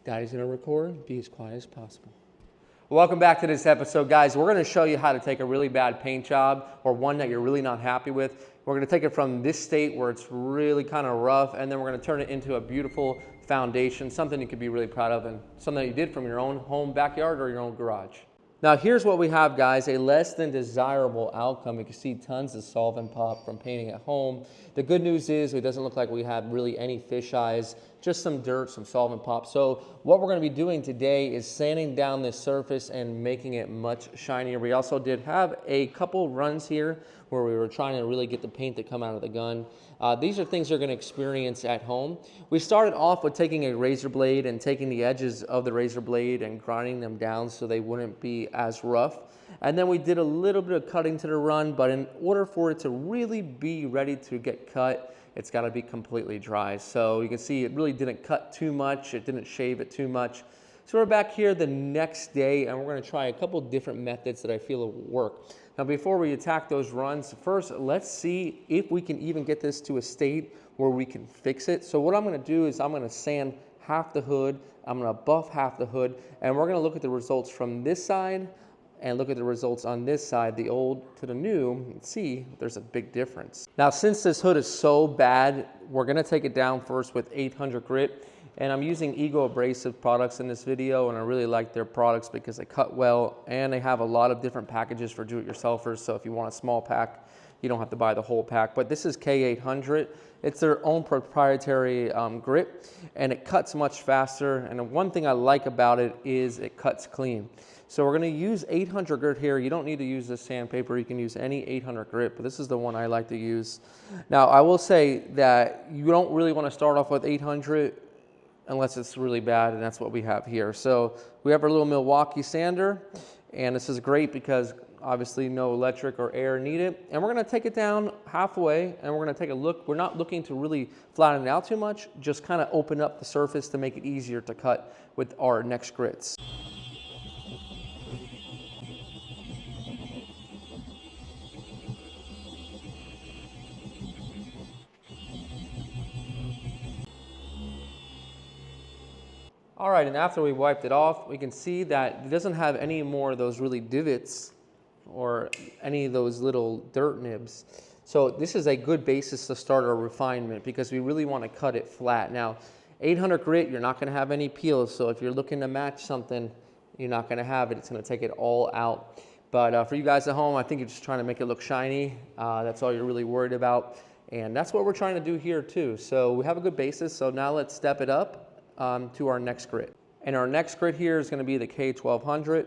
Daddy's gonna record, be as quiet as possible. Welcome back to this episode, guys. We're gonna show you how to take a really bad paint job or one that you're really not happy with. We're gonna take it from this state where it's really kind of rough, and then we're gonna turn it into a beautiful foundation, something you could be really proud of and something that you did from your own home backyard or your own garage. Now here's what we have, guys, a less than desirable outcome. You can see tons of solvent pop from painting at home. The good news is it doesn't look like we have really any fish eyes, just some dirt, some solvent pop. So what we're gonna be doing today is sanding down this surface and making it much shinier. We also did have a couple runs here where we were trying to really get the paint to come out of the gun. These are things you're gonna experience at home. We started off with taking a razor blade and taking the edges of the razor blade and grinding them down so they wouldn't be as rough. And then we did a little bit of cutting to the run, but in order for it to really be ready to get cut, it's gotta be completely dry. So you can see it really didn't cut too much, it didn't shave it too much. So we're back here the next day and we're gonna try a couple different methods that I feel will work. Now before we attack those runs, first let's see if we can even get this to a state where we can fix it. So what I'm gonna do is I'm gonna sand half the hood, I'm gonna buff half the hood, and we're gonna look at the results from this side and look at the results on this side, the old to the new, and see if there's a big difference. Now since this hood is so bad, we're gonna take it down first with 800 grit. And I'm using Ego Abrasive products in this video, and I really like their products because they cut well and they have a lot of different packages for do-it-yourselfers. So if you want a small pack, you don't have to buy the whole pack. But this is K800. It's their own proprietary grit, and it cuts much faster. And one thing I like about it is it cuts clean. So we're gonna use 800 grit here. You don't need to use this sandpaper. You can use any 800 grit, but this is the one I like to use. Now I will say that you don't really wanna start off with 800 unless it's really bad, and that's what we have here. So we have our little Milwaukee sander, and this is great because obviously no electric or air needed. And we're gonna take it down halfway, and we're gonna take a look. We're not looking to really flatten it out too much, just kind of open up the surface to make it easier to cut with our next grits. All right, and after we wiped it off, we can see that it doesn't have any more of those really divots or any of those little dirt nibs. So this is a good basis to start our refinement because we really want to cut it flat. Now, 800 grit, you're not going to have any peels. So if you're looking to match something, you're not going to have it. It's going to take it all out. But for you guys at home, I think you're just trying to make it look shiny. That's all you're really worried about. And that's what we're trying to do here too. So we have a good basis. So now let's step it up to our next grit. And our next grit here is going to be the K1200.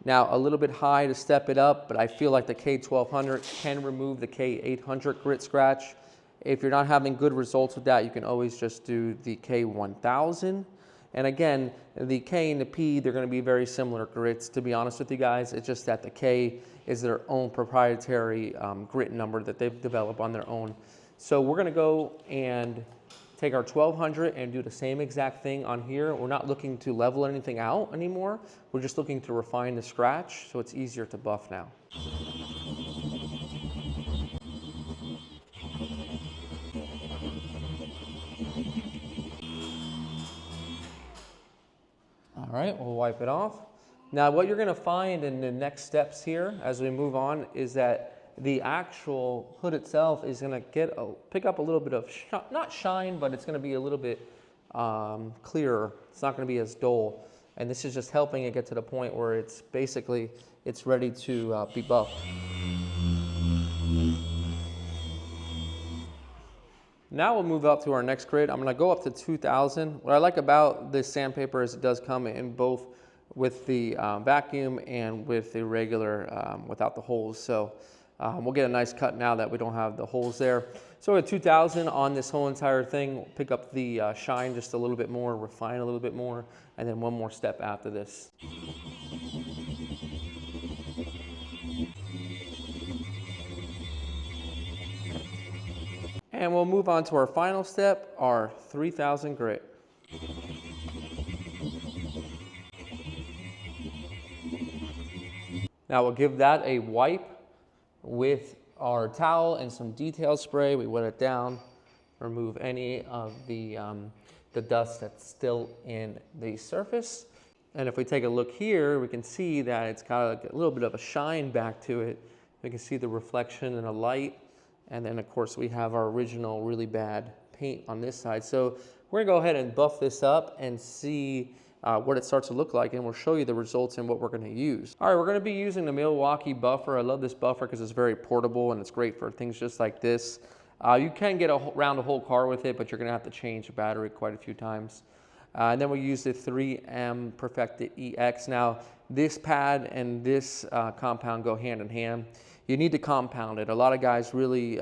Now a little bit high to step it up, but I feel like the K1200 can remove the K800 grit scratch. If you're not having good results with that, you can always just do the K1000. And again, the K and the P, they're going to be very similar grits, to be honest with you guys. It's just that the K is their own proprietary grit number that they've developed on their own. So we're going to go and take our 1200 and do the same exact thing on here. We're not looking to level anything out anymore. We're just looking to refine the scratch so it's easier to buff now. All right, we'll wipe it off. Now what you're gonna find in the next steps here as we move on is that the actual hood itself is going to pick up a little bit of, not shine, but it's going to be a little bit clearer. It's not going to be as dull. And this is just helping it get to the point where it's basically, it's ready to be buffed. Now we'll move up to our next grit. I'm going to go up to 2000. What I like about this sandpaper is it does come in both with the vacuum and with the regular without the holes. So we'll get a nice cut now that we don't have the holes there. So at 2000 on this whole entire thing, we'll pick up the shine just a little bit more, refine a little bit more, and then one more step after this. And we'll move on to our final step, our 3000 grit. Now we'll give that a wipe with our towel and some detail spray. We wet it down, remove any of the the dust that's still in the surface. And if we take a look here, we can see that it's got a little bit of a shine back to it. We can see the reflection in the light. And then of course we have our original really bad paint on this side. So we're gonna go ahead and buff this up and see what it starts to look like, and we'll show you the results and what we're gonna use. All right, we're gonna be using the Milwaukee buffer. I love this buffer because it's very portable and it's great for things just like this. You can get around a whole car with it, but you're gonna have to change the battery quite a few times. And then we use the 3M Perfected EX. Now, this pad and this compound go hand in hand. You need to compound it. A lot of guys really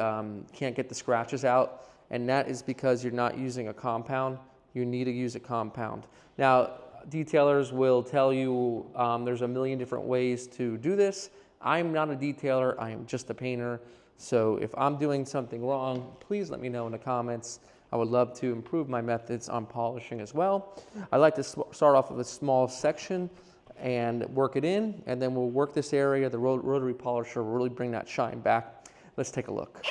can't get the scratches out, and that is because you're not using a compound. You need to use a compound. Now, detailers will tell you there's a million different ways to do this. I'm not a detailer, I am just a painter. So if I'm doing something wrong, please let me know in the comments. I would love to improve my methods on polishing as well. I like to start off with a small section and work it in, and then we'll work this area. The rotary polisher will really bring that shine back. Let's take a look.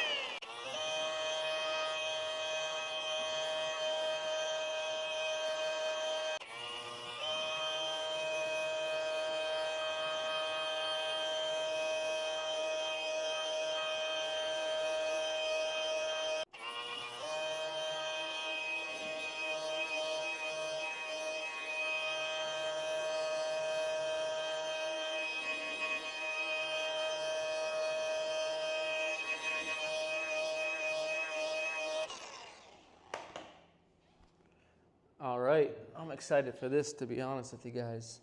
All right, I'm excited for this, to be honest with you guys.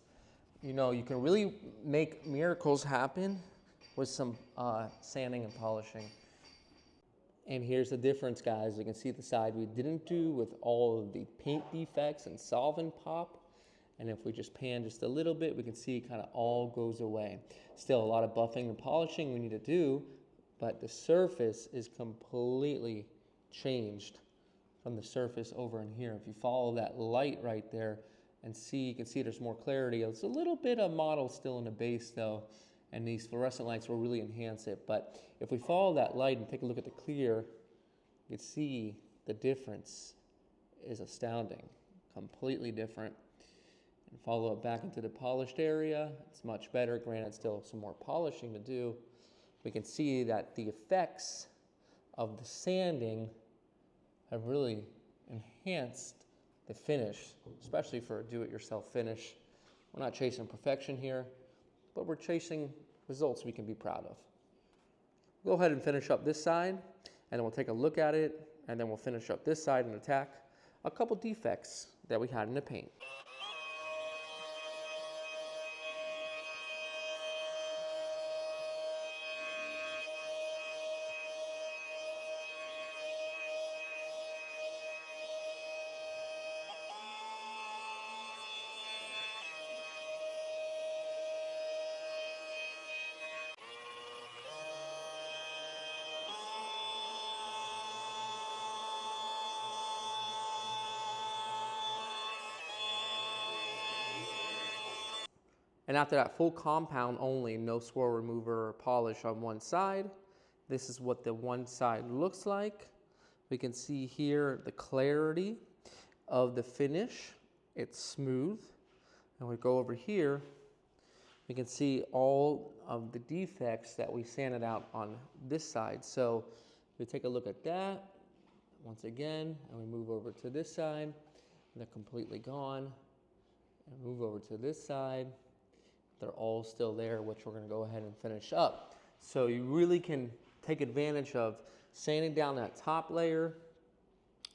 You know, you can really make miracles happen with some sanding and polishing. And here's the difference, guys. You can see the side we didn't do with all of the paint defects and solvent pop. And if we just pan just a little bit, we can see it kind of all goes away. Still a lot of buffing and polishing we need to do, but the surface is completely changed from the surface over in here. If you follow that light right there and see, you can see there's more clarity. It's a little bit of mottle still in the base though, and these fluorescent lights will really enhance it. But if we follow that light and take a look at the clear, you can see the difference is astounding, completely different. And follow it back into the polished area, it's much better. Granted, still some more polishing to do. We can see that the effects of the sanding have really enhanced the finish, especially for a do-it-yourself finish. We're not chasing perfection here, but we're chasing results we can be proud of. Go ahead and finish up this side, and then we'll take a look at it, and then we'll finish up this side and attack a couple defects that we had in the paint. And after that full compound only, no swirl remover or polish on one side, this is what the one side looks like. We can see here the clarity of the finish. It's smooth. And we go over here, we can see all of the defects that we sanded out on this side. So we take a look at that once again, and we move over to this side, and they're completely gone. And move over to this side. They're all still there, which we're going to go ahead and finish up. So you really can take advantage of sanding down that top layer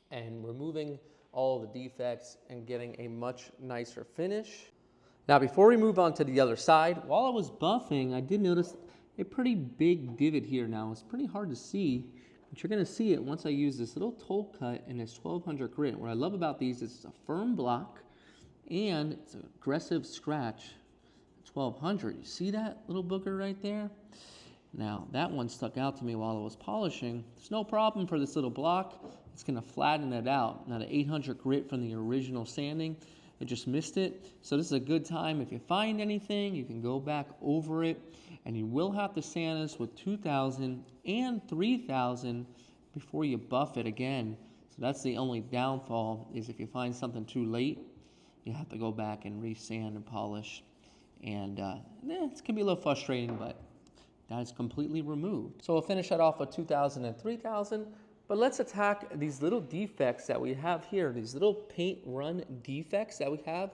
and removing all the defects and getting a much nicer finish. Now, before we move on to the other side, while I was buffing, I did notice a pretty big divot here now. It's pretty hard to see, but you're going to see it once I use this little toll cut and this 1200 grit. What I love about these is it's a firm block and it's an aggressive scratch. 1200, you see that little booger right there? Now that one stuck out to me while I was polishing. There's no problem for this little block. It's going to flatten it out. Now the 800 grit from the original sanding, it just missed it. So this is a good time. If you find anything, you can go back over it, and you will have to sand this with 2000 and 3000 before you buff it again. So So that's the only downfall, is if you find something too late, you have to go back and re-sand and polish. And it can be a little frustrating, but that is completely removed. So we'll finish that off with 2,000 and 3,000. But let's attack these little defects that we have here, these little paint run defects that we have.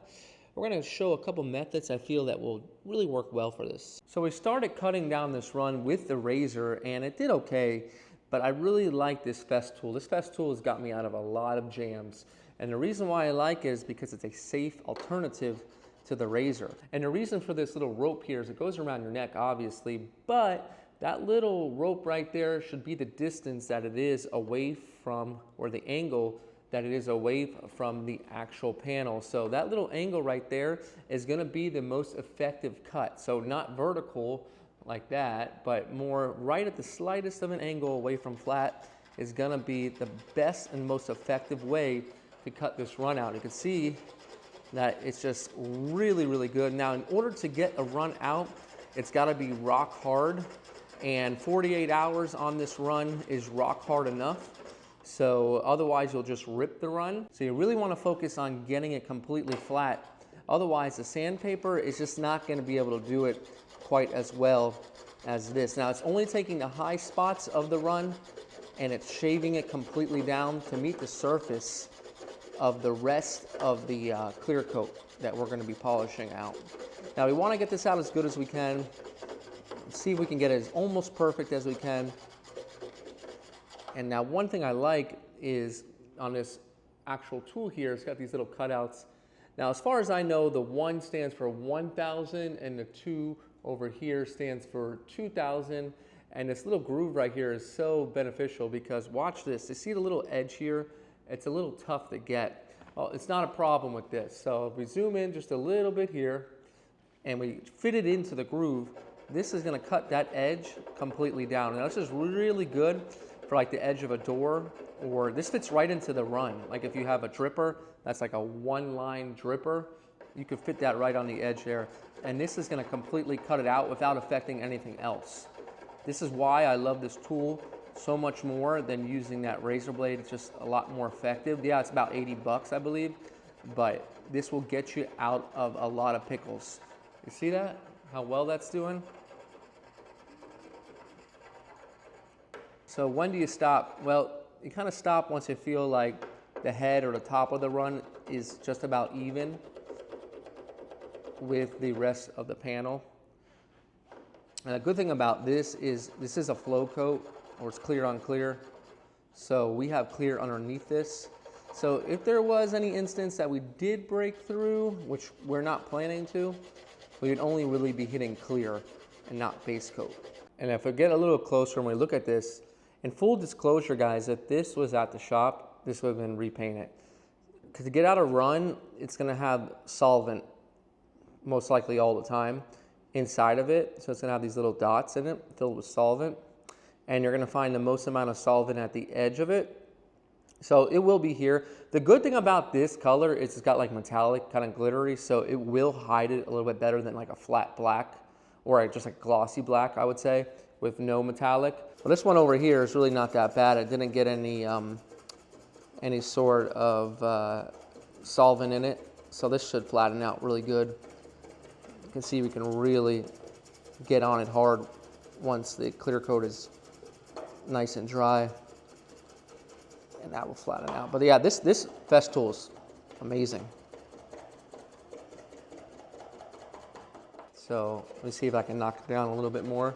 We're going to show a couple methods I feel that will really work well for this. So we started cutting down this run with the razor, and it did okay, but I really like this fest tool. This fest tool has got me out of a lot of jams. And the reason why I like it is because it's a safe alternative to the razor. And the reason for this little rope here is it goes around your neck, obviously, but that little rope right there should be the distance that it is away from, or the angle that it is away from the actual panel. So that little angle right there is gonna be the most effective cut. So not vertical like that, but more right at the slightest of an angle away from flat is gonna be the best and most effective way to cut this run out. You can see that it's just really, really good. Now, in order to get a run out, it's gotta be rock hard, and 48 hours on this run is rock hard enough. So otherwise you'll just rip the run. So you really wanna focus on getting it completely flat. Otherwise the sandpaper is just not gonna be able to do it quite as well as this. Now it's only taking the high spots of the run and it's shaving it completely down to meet the surface of the rest of the clear coat that we're going to be polishing out. Now we want to get this out as good as we can. See if we can get it as almost perfect as we can. And now one thing I like is on this actual tool here, it's got these little cutouts. Now as far as I know, the 1 stands for 1,000 and the 2 over here stands for 2,000. And this little groove right here is so beneficial because watch this. You see the little edge here? It's a little tough to get. Well, it's not a problem with this. So if we zoom in just a little bit here and we fit it into the groove, this is gonna cut that edge completely down. Now this is really good for like the edge of a door, or this fits right into the run. Like if you have a dripper, that's like a 1-line dripper, you could fit that right on the edge there. And this is gonna completely cut it out without affecting anything else. This is why I love this tool so much more than using that razor blade. It's just a lot more effective. Yeah, it's about 80 bucks, I believe, but this will get you out of a lot of pickles. You see that? How well that's doing? So when do you stop? Well, you kind of stop once you feel like the head or the top of the run is just about even with the rest of the panel. And the good thing about this is a flow coat, or it's clear on clear. So we have clear underneath this. So if there was any instance that we did break through, which we're not planning to, we would only really be hitting clear and not base coat. And if we get a little closer and we look at this, in full disclosure guys, if this was at the shop, this would have been repainted. Because to get out a run, it's gonna have solvent, most likely all the time, inside of it. So it's gonna have these little dots in it filled with solvent. And you're gonna find the most amount of solvent at the edge of it. So it will be here. The good thing about this color is it's got like metallic, kind of glittery, so it will hide it a little bit better than like a flat black or just like glossy black, I would say, with no metallic. Well, this one over here is really not that bad. It didn't get any sort of solvent in it, so this should flatten out really good. You can see we can really get on it hard once the clear coat is nice and dry, and that will flatten out. But yeah, this fest tool is amazing. So let me see if I can knock it down a little bit more.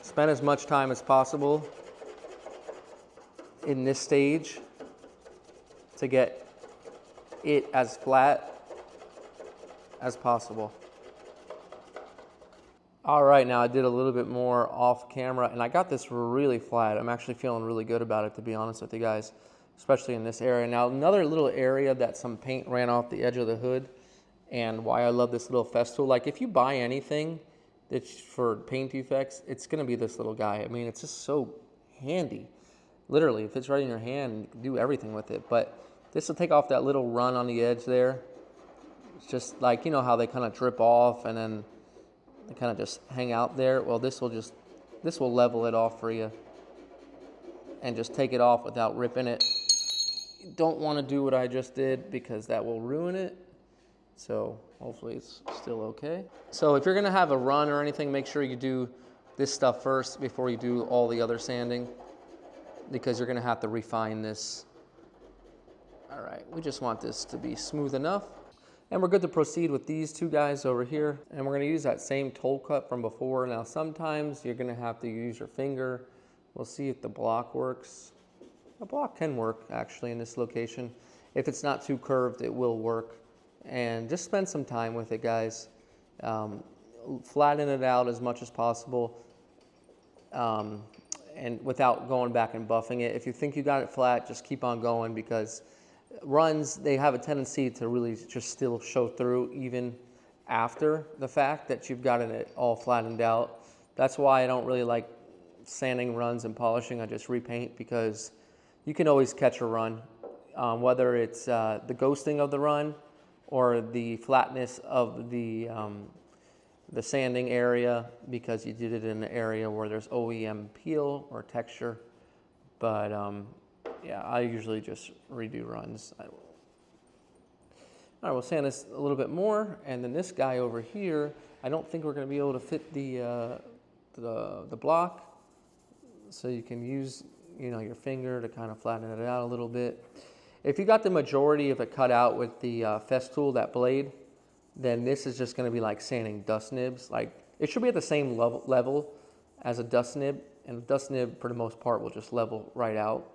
Spend as much time as possible in this stage to get it as flat as possible. All right, now I did a little bit more off camera and I got this really flat. I'm actually feeling really good about it, to be honest with you guys, especially in this area. Now another little area that some paint ran off the edge of the hood, and why I love this little fest tool. Like if you buy anything that's for paint defects, it's gonna be this little guy. I mean, it's just so handy. Literally, it fits right in your hand, you can do everything with it. But this will take off that little run on the edge there. It's just like, you know how they kind of drip off and then They kind of just hang out there. Well, this will level it off for you and just take it off without ripping it. You don't want to do what I just did because that will ruin it. So hopefully it's still okay. So if you're gonna have a run or anything, make sure you do this stuff first before you do all the other sanding, because you're gonna have to refine this. All right, we just want this to be smooth enough. And we're good to proceed with these two guys over here. And we're gonna use that same toll cut from before. Now sometimes you're gonna have to use your finger. We'll see if the block works. The block can work actually in this location. If it's not too curved, it will work. And just spend some time with it, guys. Flatten it out as much as possible, and without going back and buffing it. If you think you got it flat, just keep on going, because runs, they have a tendency to really just still show through even after the fact that you've gotten it all flattened out. That's why I don't really like sanding runs and polishing. I just repaint, because you can always catch a run, whether it's the ghosting of the run or the flatness of the sanding area, because you did it in an area where there's OEM peel or texture. But yeah, I usually just redo runs. All right, we'll sand this a little bit more, and then this guy over here, I don't think we're going to be able to fit the block, so you can use, you know, your finger to kind of flatten it out a little bit. If you got the majority of it cut out with the Festool, that blade, then this is just going to be like sanding dust nibs. Like, it should be at the same level as a dust nib, and a dust nib for the most part will just level right out.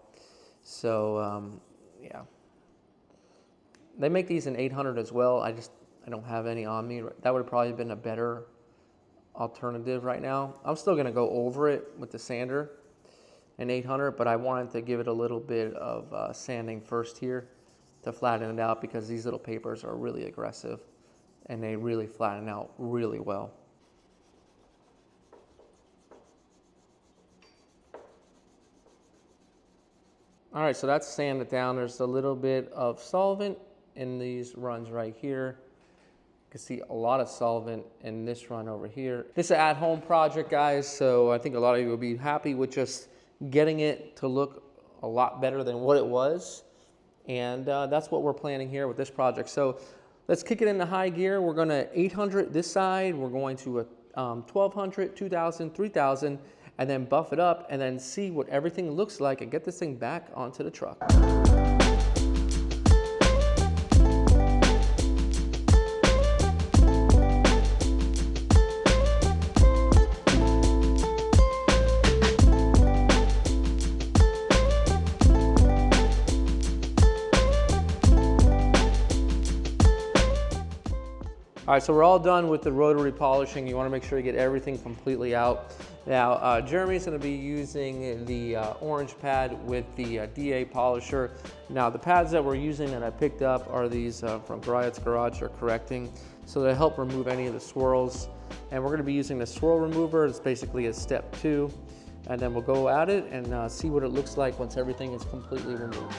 So yeah, they make these in 800 as well. I don't have any on me. That would have probably been a better alternative right now. I'm still going to go over it with the sander in 800, but I wanted to give it a little bit of sanding first here to flatten it out, because these little papers are really aggressive and they really flatten out really well. All right, so that's sanded down. There's a little bit of solvent in these runs right here. You can see a lot of solvent in this run over here. This is an at-home project, guys, so I think a lot of you will be happy with just getting it to look a lot better than what it was. And that's what we're planning here with this project. So let's kick it into high gear. We're gonna 800 this side. We're going to a 1200, 2000, 3000, and then buff it up and then see what everything looks like and get this thing back onto the truck. All right, so we're all done with the rotary polishing. You want to make sure you get everything completely out. Now, Jeremy's going to be using the orange pad with the DA polisher. Now, the pads that we're using that I picked up are these from Goliath's Garage or Correcting, so they help remove any of the swirls. And we're going to be using the swirl remover. It's basically a step 2. And then we'll go at it and see what it looks like once everything is completely removed.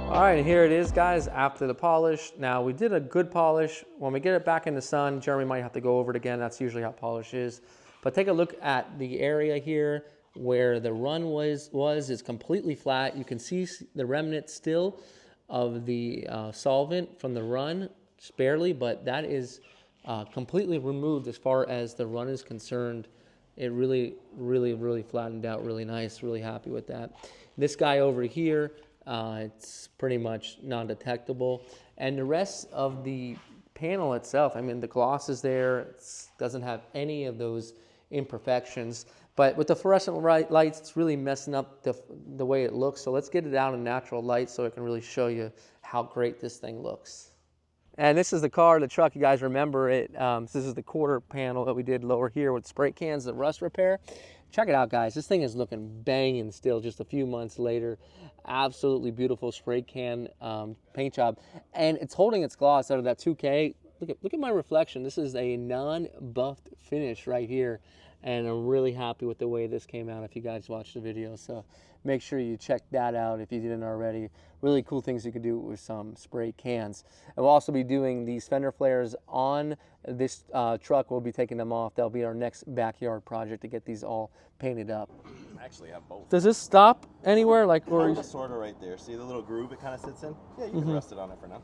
All right, here it is, guys, after the polish. Now, we did a good polish. When we get it back in the sun, Jeremy might have to go over it again. That's usually how polish is. But take a look at the area here where the run was. It's completely flat. You can see the remnant still of the solvent from the run, just barely, but that is completely removed as far as the run is concerned. It really, really, really flattened out really nice. Really happy with that. This guy over here, it's pretty much non-detectable, and the rest of the panel itself, I mean, the gloss is there. It doesn't have any of those imperfections, but with the fluorescent lights, it's really messing up the way it looks. So let's get it out in natural light so I can really show you how great this thing looks. And this is the car, the truck, you guys remember it. So this is the quarter panel that we did lower here with spray cans, the rust repair. Check it out, guys. This thing is looking banging still just a few months later. Absolutely beautiful spray can paint job. And it's holding its gloss out of that 2K. Look at my reflection. This is a non-buffed finish right here. And I'm really happy with the way this came out if you guys watched the video. So make sure you check that out if you didn't already. Really cool things you can do with some spray cans. And we'll also be doing these fender flares on this truck. We'll be taking them off. That'll be our next backyard project to get these all painted up. I actually have both. Does this stop anywhere? Like, or Sort of right there. See the little groove it kind of sits in? Yeah, you can rest it on it for now.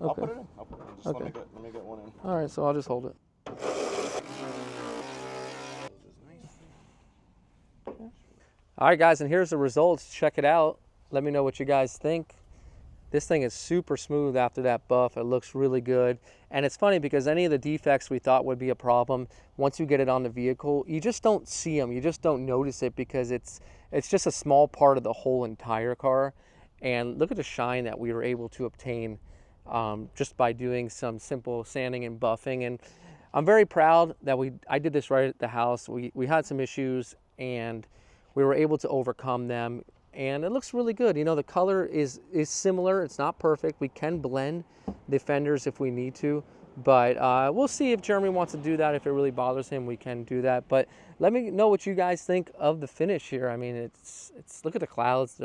Okay. I'll put it in. Just okay. let me get one in. All right, so I'll just hold it. All right, guys, and here's the results. Check it out. Let me know what you guys think. This thing is super smooth after that buff. It looks really good. And it's funny because any of the defects we thought would be a problem, once you get it on the vehicle, you just don't see them. You just don't notice it because it's just a small part of the whole entire car. And look at the shine that we were able to obtain just by doing some simple sanding and buffing. And I'm very proud that I did this right at the house. We had some issues and we were able to overcome them, and it looks really good. You know, the color is similar. It's not perfect. We can blend the fenders if we need to, but we'll see if Jeremy wants to do that. If it really bothers him, we can do that. But let me know what you guys think of the finish here. I mean, it's look at the clouds.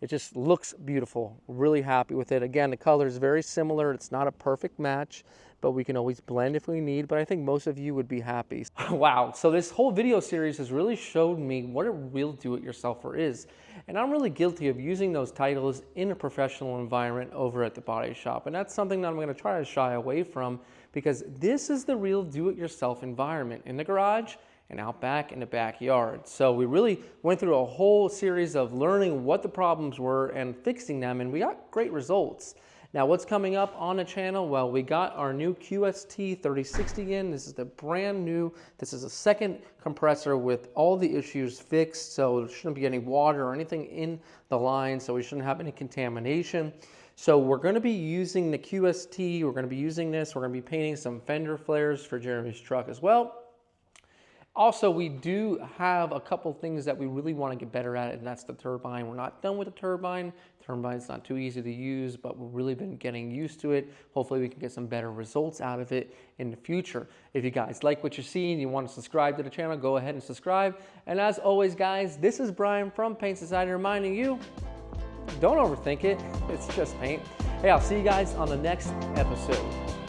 It just looks beautiful. Really happy with it. Again, the color is very similar. It's not a perfect match, but we can always blend if we need. But I think most of you would be happy. Wow, so this whole video series has really showed me what a real do-it-yourselfer is. And I'm really guilty of using those titles in a professional environment over at the body shop. And that's something that I'm gonna try to shy away from because this is the real do-it-yourself environment in the garage and out back in the backyard. So we really went through a whole series of learning what the problems were and fixing them, and we got great results. Now, what's coming up on the channel? Well, we got our new QST 3060 in. This is the brand new, this is a second compressor with all the issues fixed, so there shouldn't be any water or anything in the line, so we shouldn't have any contamination. So we're gonna be using the QST, we're gonna be using this, we're gonna be painting some fender flares for Jeremy's truck as well. Also, we do have a couple things that we really want to get better at, and that's the turbine. We're not done with the turbine. The turbine's not too easy to use, but we've really been getting used to it. Hopefully, we can get some better results out of it in the future. If you guys like what you're seeing, you want to subscribe to the channel, go ahead and subscribe. And as always, guys, this is Brian from Paint Society reminding you, don't overthink it. It's just paint. Hey, I'll see you guys on the next episode.